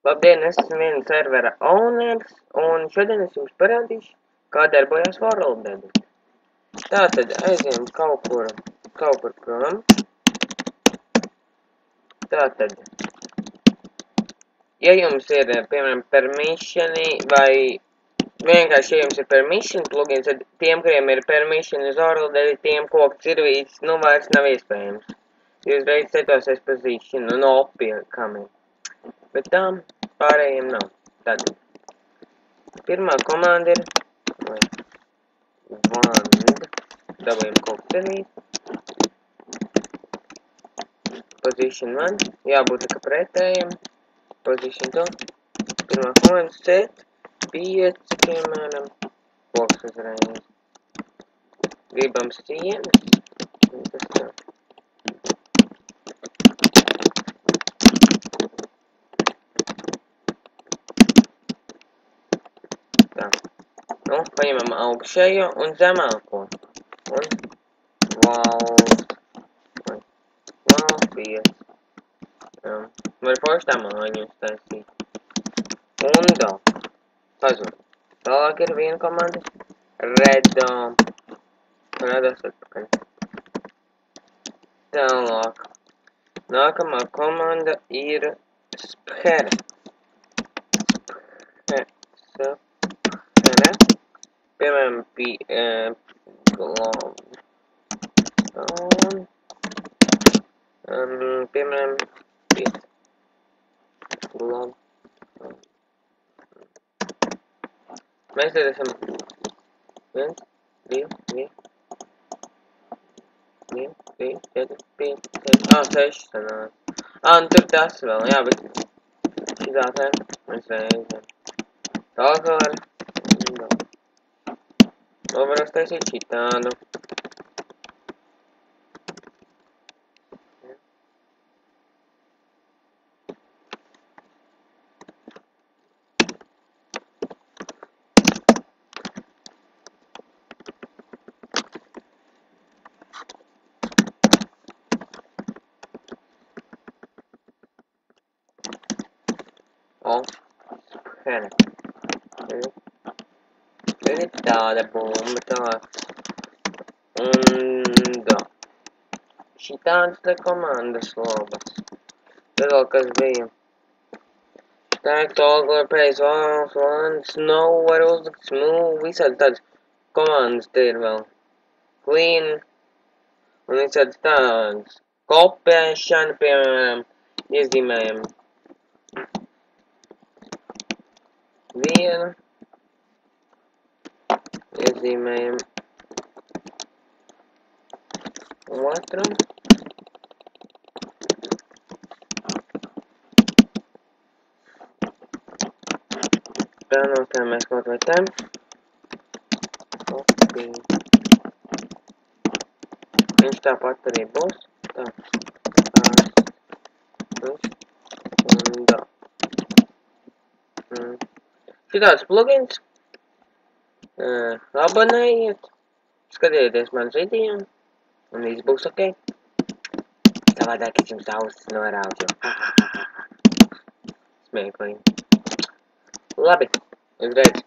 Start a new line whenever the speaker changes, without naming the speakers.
Labdien, es esmu viena servera owners, un šodien es jums parādīšu, kā darbojas World Edit. Tātad aizējam kaut kur prom. Tātad, ja jums ir, piemēram, permissioni, vai vienkārši, ja jums ir permission plugins, tad tiem, kuriem ir permission uz World Edit, tiem koks ir vīds, nu vairs nav iespējams. Jūs reiz setosies position un opiekami. Bet tām pārējiem nav. Tātad, pirmā komanda ir wand, dabējam koktelīt, position 1, jābūt tā kā pretējiem, position 2, pirmā komanda set, 5, piemēram, koks uzreiz. Gribam sienas, un tas tā. Tā. Nu, paņemam augšējo un zemāko. Un valsts 5. Var forši tā māņu uztaisīt. Un do. Pazūd. Tālāk ir viena komanda. Redo. Parādās atpakaļ. Tālāk. Nākamā komanda ir sphere. Piemēram, piemēram, mēs tad esam 1, 2, 3, 4, 5, 6 sanāk. Un tur tas vēl, jā, bet šitā te mēs reizēm. Tālāk vēl ar vēl var uztaisīt šitādu. Sphere. Ir tāda bumba, tā. Un da. Šitādas te komandas lobas. Tad vēl kas bija. Tag, toggle, praise, snow, var uzlikt, smooth, visādi tādas komandas te ir vēl. Clean. Un visādi tādas. Kopēšana, piemēram, iezīmējam. Vienu. Iezīmējam otru. Notēmēs kaut vai tem. Viņš tāpat arī būs. Tā. Un da. Šitāds plugins. Abonējiet. Skatieties mans video. Un viss būs ok. Savādāk es jums ausis noraudu. Smieklīgi. Labi, uzreiz.